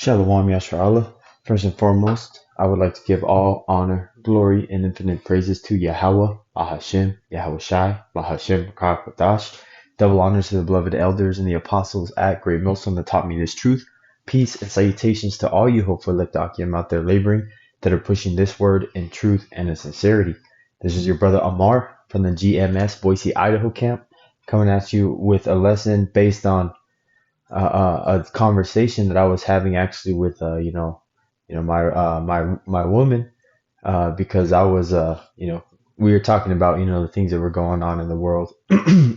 Shalom Yasharallah. First and foremost, I would like to give all honor, glory, and infinite praises to Yahweh, Bahashem, Yahweh Shai, Bahashem, Kakwadash. Double honors to the beloved elders and the apostles at Great Millstone that taught me this truth. Peace and salutations to all you hopeful Lekdakim out there laboring that are pushing this word in truth and in sincerity. This is your brother Amar from the GMS Boise, Idaho camp, coming at you with a lesson based on a conversation that I was having actually with my woman, because I was we were talking about the things that were going on in the world,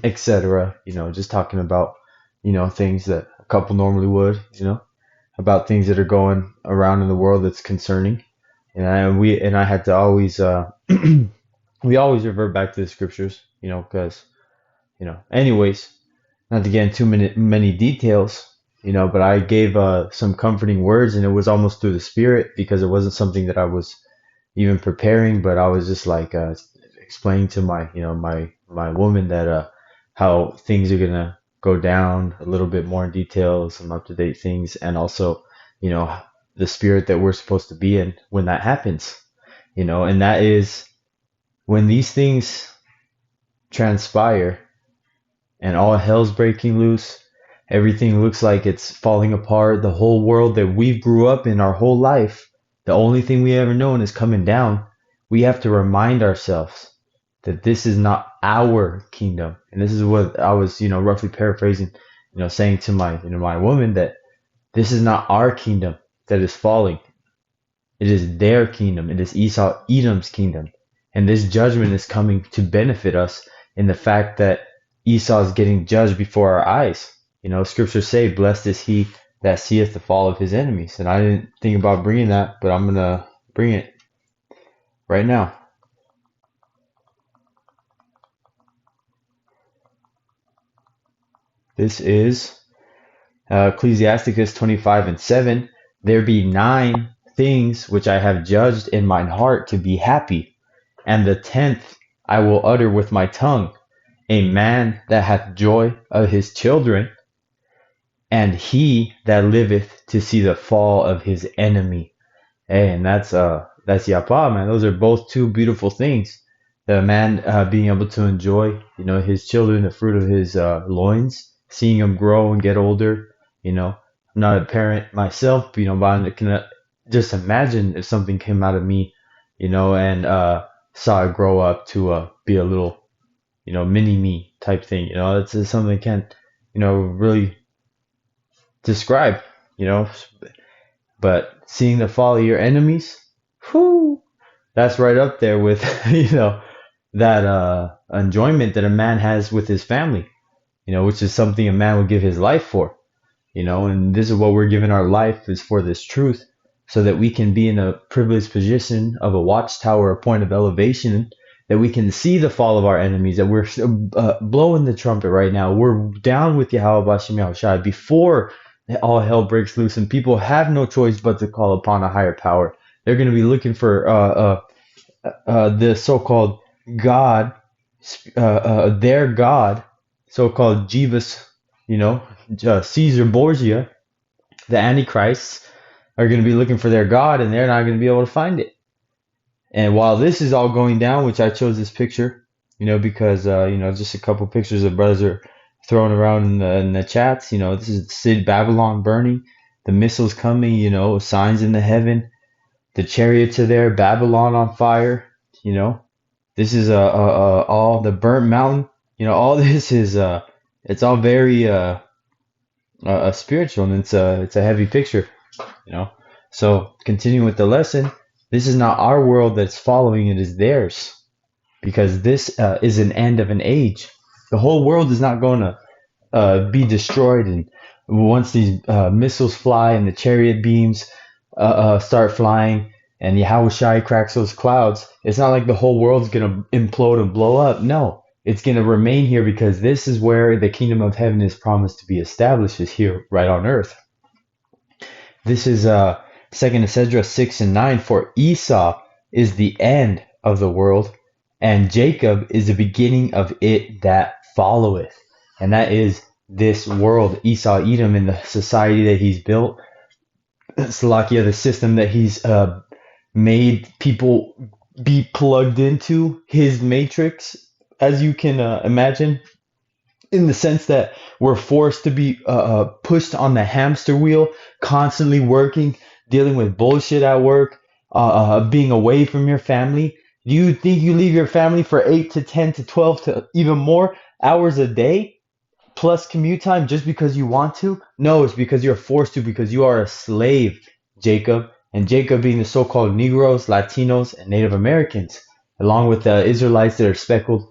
etc. Just talking about things that a couple normally would, about things that are going around in the world that's concerning, and I had to always we always revert back to the scriptures, because anyways, not to get into many details, but I gave some comforting words, and it was almost through the spirit because it wasn't something that I was even preparing, but I was just like explaining to my woman that how things are gonna go down a little bit more in detail, some up to date things, and also the spirit that we're supposed to be in when that happens, and that is when these things transpire and all hell's breaking loose. Everything looks like it's falling apart. The whole world that we've grew up in our whole life, the only thing we ever known is coming down. We have to remind ourselves that this is not our kingdom. And this is what I was, roughly paraphrasing, saying to my woman, that this is not our kingdom that is falling. It is their kingdom. It is Esau, Edom's kingdom. And this judgment is coming to benefit us in the fact that Esau is getting judged before our eyes. Scriptures say, blessed is he that seeth the fall of his enemies. And I didn't think about bringing that, but I'm going to bring it right now. This is Ecclesiasticus 25:7. There be 9 things which I have judged in mine heart to be happy, and the 10th I will utter with my tongue. A man that hath joy of his children, and he that liveth to see the fall of his enemy. Hey, and that's Yapa, man. Those are both two beautiful things. The man being able to enjoy, his children, the fruit of his loins, seeing them grow and get older. I'm not a parent myself, but I can just imagine if something came out of me, and saw it grow up to be a little, mini me type thing. It's just something I can't, really describe, but seeing the fall of your enemies, whoo, that's right up there with, that enjoyment that a man has with his family, which is something a man would give his life for, and this is what we're giving our life, is for this truth, so that we can be in a privileged position of a watchtower, a point of elevation, that we can see the fall of our enemies, that we're blowing the trumpet right now. We're down with Yahweh Bashem Yahushai before all hell breaks loose, and people have no choice but to call upon a higher power. They're going to be looking for the so-called God, their God, so-called Jeebus, Caesar Borgia, the Antichrists, are going to be looking for their God, and they're not going to be able to find it. And while this is all going down, which I chose this picture, because, just a couple pictures of brothers are thrown around in the chats. This is the city Babylon burning, the missiles coming, signs in the heaven, the chariots are there, Babylon on fire. This is all the burnt mountain. All this is it's all very spiritual, and it's a heavy picture. So continuing with the lesson, this is not our world that's following, it is theirs, because this is an end of an age. The whole world is not going to be destroyed, and once these missiles fly and the chariot beams start flying and Yahushai cracks those clouds, it's not like the whole world's going to implode and blow up. No, it's going to remain here, because this is where the kingdom of heaven is promised to be established, is here right on earth. This is 2nd Esdras 6:9. For Esau is the end of the world, and Jacob is the beginning of it that followeth. And that is this world, Esau, Edom, and the society that he's built, Salakia, the system that he's made people be plugged into his matrix, as you can imagine, in the sense that we're forced to be pushed on the hamster wheel, constantly working, dealing with bullshit at work, being away from your family. Do you think you leave your family for 8 to 10 to 12 to even more hours a day plus commute time just because you want to? No, it's because you're forced to, because you are a slave, Jacob. And Jacob being the so called Negroes, Latinos, and Native Americans, along with the Israelites that are speckled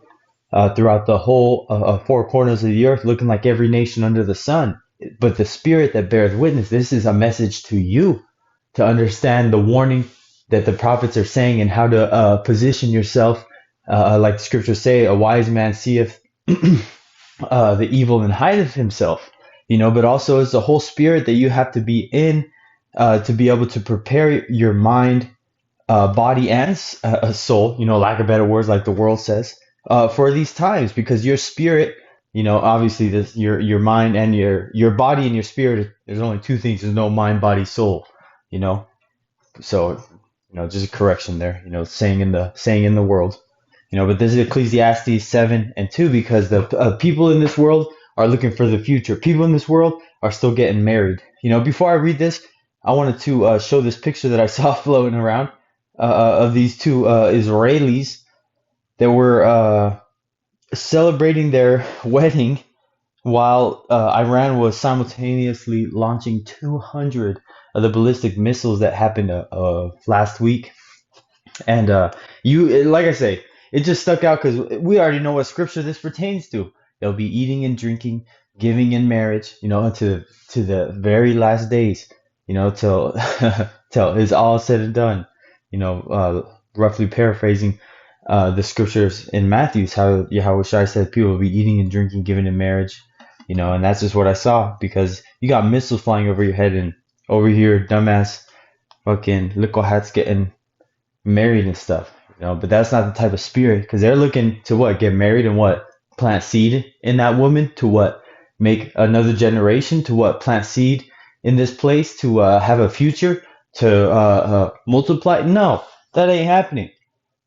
throughout the whole four corners of the earth, looking like every nation under the sun. But the spirit that bears witness, this is a message to you to understand the warning that the prophets are saying and how to position yourself. Like the scriptures say, a wise man seeth the evil and hideth himself. But also it's the whole spirit that you have to be in to be able to prepare your mind, body, and soul, lack of better words, like the world says, for these times, because your spirit, obviously this your mind and your body and your spirit, there's only two things. There's no mind, body, soul, you know. So, just a correction there, saying in the world, but this is Ecclesiastes 7:2, because the people in this world are looking for the future. People in this world are still getting married. Before I read this, I wanted to show this picture that I saw floating around of these two Israelis that were celebrating their wedding while Iran was simultaneously launching 200 of the ballistic missiles that happened last week. And like I say, it just stuck out because we already know what scripture this pertains to. They'll be eating and drinking, giving in marriage, to the very last days, till till it's all said and done. Roughly paraphrasing the scriptures in Matthew's, how Yahweh Shai said people will be eating and drinking, giving in marriage, and that's just what I saw, because you got missiles flying over your head, and over here, dumbass fucking little hats getting married and stuff, but that's not the type of spirit, because they're looking to what? Get married and what? Plant seed in that woman to what? Make another generation to what? Plant seed in this place to have a future, to multiply? No, that ain't happening.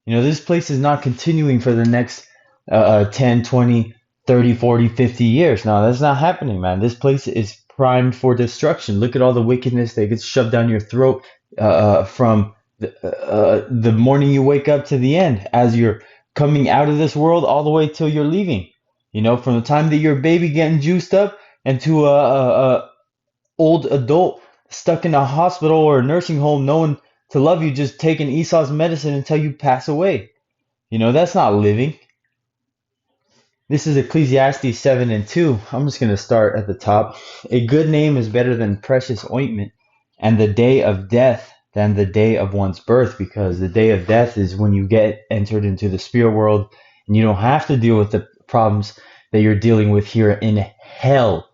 This place is not continuing for the next 10, 20, 30, 40, 50 years. No, that's not happening, man. This place is primed for destruction. Look at all the wickedness that gets shoved down your throat from the morning you wake up to the end, as you're coming out of this world, all the way till you're leaving. From the time that you're a baby getting juiced up and to a old adult stuck in a hospital or a nursing home, no one to love you, just taking Esau's medicine until you pass away. That's not living. This is Ecclesiastes 7:2. I'm just going to start at the top. A good name is better than precious ointment, and the day of death than the day of one's birth, because the day of death is when you get entered into the spirit world and you don't have to deal with the problems that you're dealing with here in hell,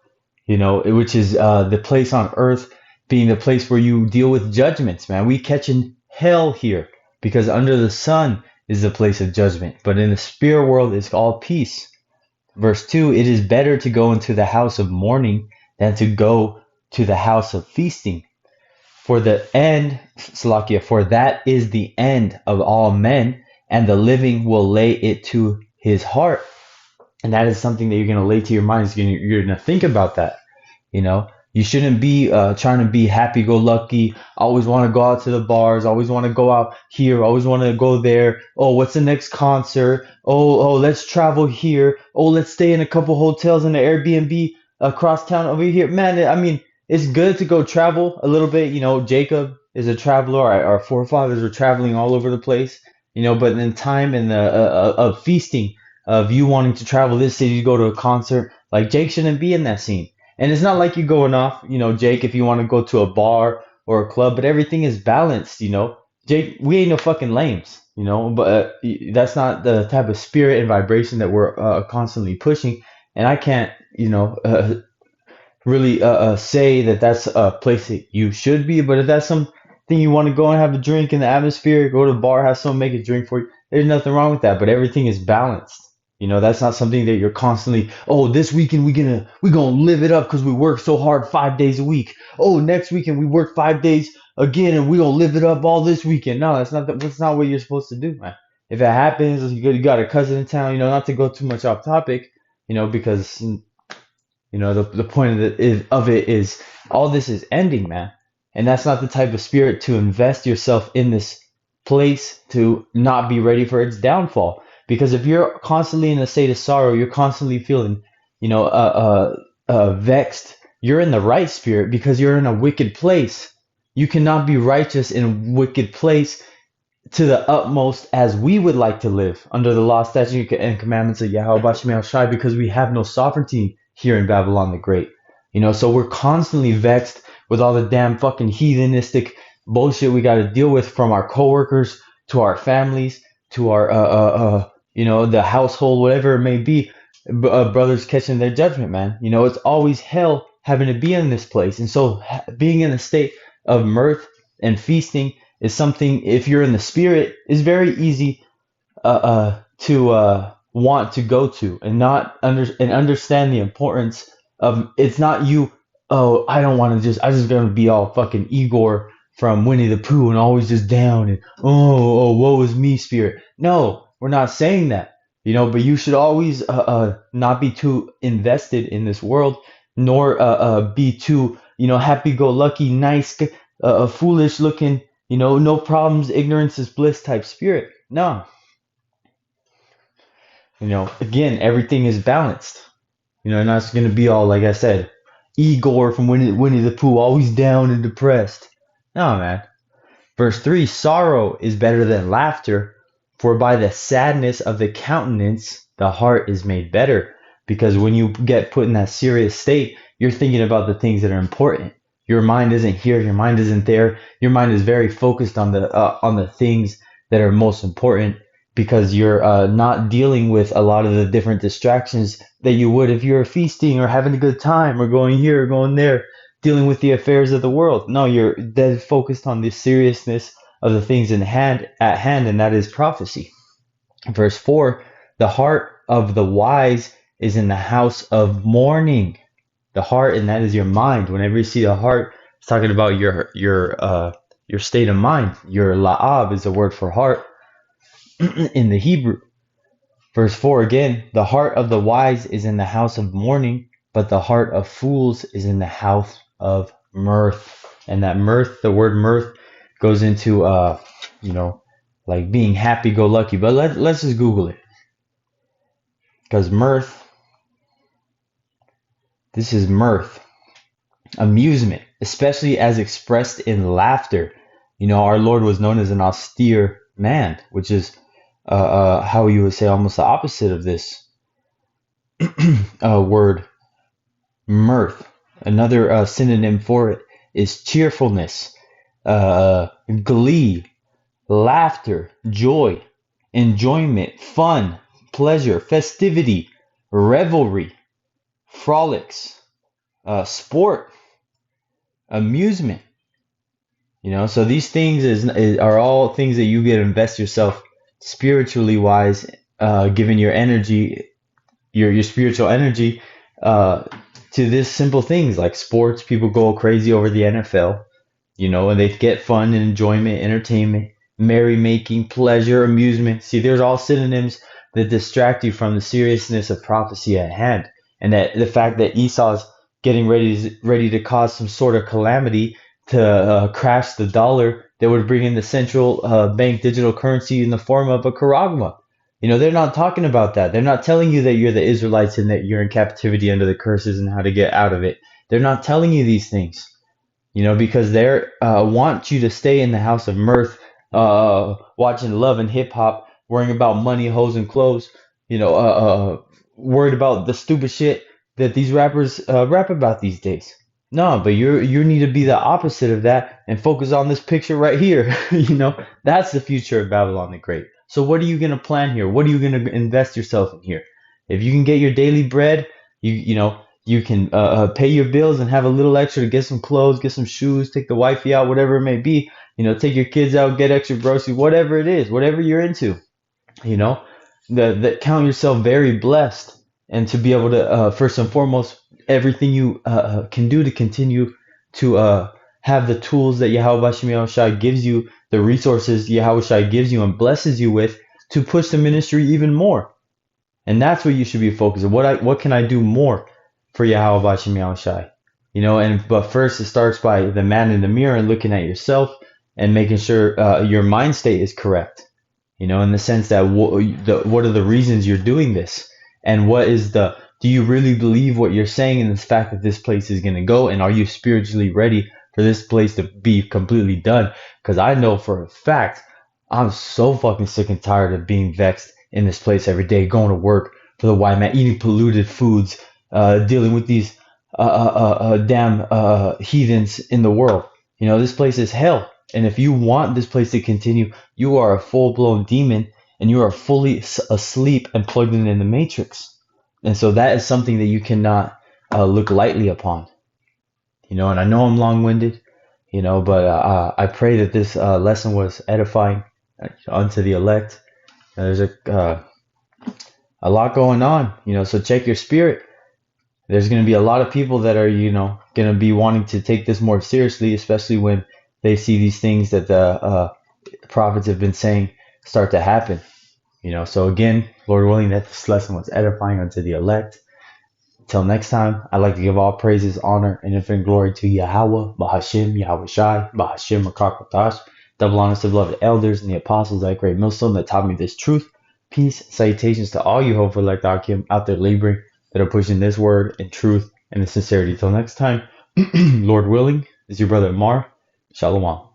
which is the place on earth being the place where you deal with judgments, man. We catching hell here because under the sun is the place of judgment, but in the spirit world it's all peace. Verse 2, it is better to go into the house of mourning than to go to the house of feasting. For the end, Salakia, for that is the end of all men, and the living will lay it to his heart. And that is something that you're going to lay to your mind. You're going to think about that. You shouldn't be trying to be happy-go-lucky, always want to go out to the bars, always want to go out here, always want to go there. Oh, what's the next concert? Oh, let's travel here. Oh, let's stay in a couple hotels in the Airbnb across town over here. Man, I mean, it's good to go travel a little bit. Jacob is a traveler. Our forefathers were traveling all over the place. But in time and of feasting, of you wanting to travel this city to go to a concert, like Jake shouldn't be in that scene. And it's not like you're going off, Jake, if you want to go to a bar or a club, but everything is balanced, Jake, we ain't no fucking lames, but that's not the type of spirit and vibration that we're constantly pushing. And I can't, really say that that's a place that you should be. But if that's something you want to go and have a drink in the atmosphere, go to a bar, have someone make a drink for you, there's nothing wrong with that. But everything is balanced. That's not something that you're constantly, oh, this weekend we gonna live it up because we work so hard 5 days a week. Oh, next weekend we work 5 days again and we gonna live it up all this weekend. No, that's not what you're supposed to do, man. If it happens, you got a cousin in town, not to go too much off topic, because the point of it is all this is ending, man. And that's not the type of spirit to invest yourself in this place to not be ready for its downfall. Because if you're constantly in a state of sorrow, you're constantly feeling, vexed. You're in the right spirit because you're in a wicked place. You cannot be righteous in a wicked place to the utmost as we would like to live under the law, statute, and commandments of Yahweh Bashim El Shai, because we have no sovereignty here in Babylon the Great. So we're constantly vexed with all the damn fucking heathenistic bullshit we got to deal with, from our coworkers to our families to our the household, whatever it may be. Brothers catching their judgment, man. It's always hell having to be in this place, and so being in a state of mirth and feasting is something, if you're in the spirit, is very easy to want to go to, and understand the importance of. It's not you. Oh, I just gonna be all fucking Igor from Winnie the Pooh and always just down and woe is me spirit. No, we're not saying that. But you should always not be too invested in this world, nor be too happy go lucky, nice, foolish looking, no problems, ignorance is bliss type spirit. No, again, everything is balanced. Not it's gonna be all, like I said, Igor from Winnie the Pooh, always down and depressed. No, man. Verse 3, sorrow is better than laughter, for by the sadness of the countenance the heart is made better. Because when you get put in that serious state, you're thinking about the things that are important. Your mind isn't here. Your mind isn't there. Your mind is very focused on the things that are most important, because you're not dealing with a lot of the different distractions that you would if you're feasting or having a good time or going here or going there, dealing with the affairs of the world. No, you're dead focused on the seriousness of the things at hand, and that is prophecy. Verse 4, the heart of the wise is in the house of mourning. The heart, and that is your mind. Whenever you see the heart, it's talking about your state of mind. Your la'ab is a word for heart in the Hebrew. Verse 4 again, the heart of the wise is in the house of mourning, but the heart of fools is in the house of mirth. And that mirth, the word mirth, goes into like being happy go lucky. But let's just Google it. Because mirth, this is mirth. Amusement, especially as expressed in laughter. Our Lord was known as an austere man, which is how you would say almost the opposite of this word, mirth. Another synonym for it is cheerfulness, glee, laughter, joy, enjoyment, fun, pleasure, festivity, revelry, frolics, sport, amusement. So these things are all things that you get to invest yourself spiritually wise, giving your energy, your spiritual energy, to this simple things like sports. People go crazy over the NFL, and they get fun and enjoyment, entertainment, merrymaking, pleasure, amusement. See, there's all synonyms that distract you from the seriousness of prophecy at hand, and that the fact that Esau's getting ready to cause some sort of calamity to crash the dollar that would bring in the central bank digital currency in the form of a charagma. They're not talking about that. They're not telling you that you're the Israelites and that you're in captivity under the curses and how to get out of it. They're not telling you these things, because they want you to stay in the house of mirth, watching love and hip hop, worrying about money, hoes, and clothes, worried about the stupid shit that these rappers rap about these days. No, but you need to be the opposite of that and focus on this picture right here. That's the future of Babylon the Great. So what are you gonna plan here? What are you gonna invest yourself in here? If you can get your daily bread, you can pay your bills and have a little extra to get some clothes, get some shoes, take the wifey out, whatever it may be. Take your kids out, get extra groceries, whatever it is, whatever you're into. that count yourself very blessed, and to be able to first and foremost, everything you can do to continue to have the tools that Yahweh Bashim Shai gives you, the resources Yahweh Shai gives you and blesses you with, to push the ministry even more. And that's what you should be focused on. What can I do more for Yahweh Bashim Shai? But first it starts by the man in the mirror and looking at yourself and making sure your mind state is correct. In the sense that what are the reasons you're doing this, and do you really believe what you're saying in the fact that this place is going to go, and are you spiritually ready for this place to be completely done? Because I know for a fact I'm so fucking sick and tired of being vexed in this place every day, going to work for the white man, eating polluted foods, dealing with these damn heathens in the world. This place is hell. And if you want this place to continue, you are a full-blown demon, and you are fully asleep and plugged in the matrix. And so that is something that you cannot look lightly upon. And I know I'm long-winded, but I pray that this lesson was edifying unto the elect. There's a lot going on, so check your spirit. There's going to be a lot of people that are, going to be wanting to take this more seriously, especially when they see these things that the prophets have been saying start to happen. So again, Lord willing, that this lesson was edifying unto the elect. Until next time, I'd like to give all praises, honor, and infinite glory to Yahweh, Bahashim, Yahweh Shai, Bahashim, Makakotash, double honors to beloved elders and the apostles, that great millstone that taught me this truth. Peace, salutations to all you hopeful elect Akim out there laboring, that are pushing this word and truth and the sincerity. Till next time, Lord willing, is your brother Mar. Shalom.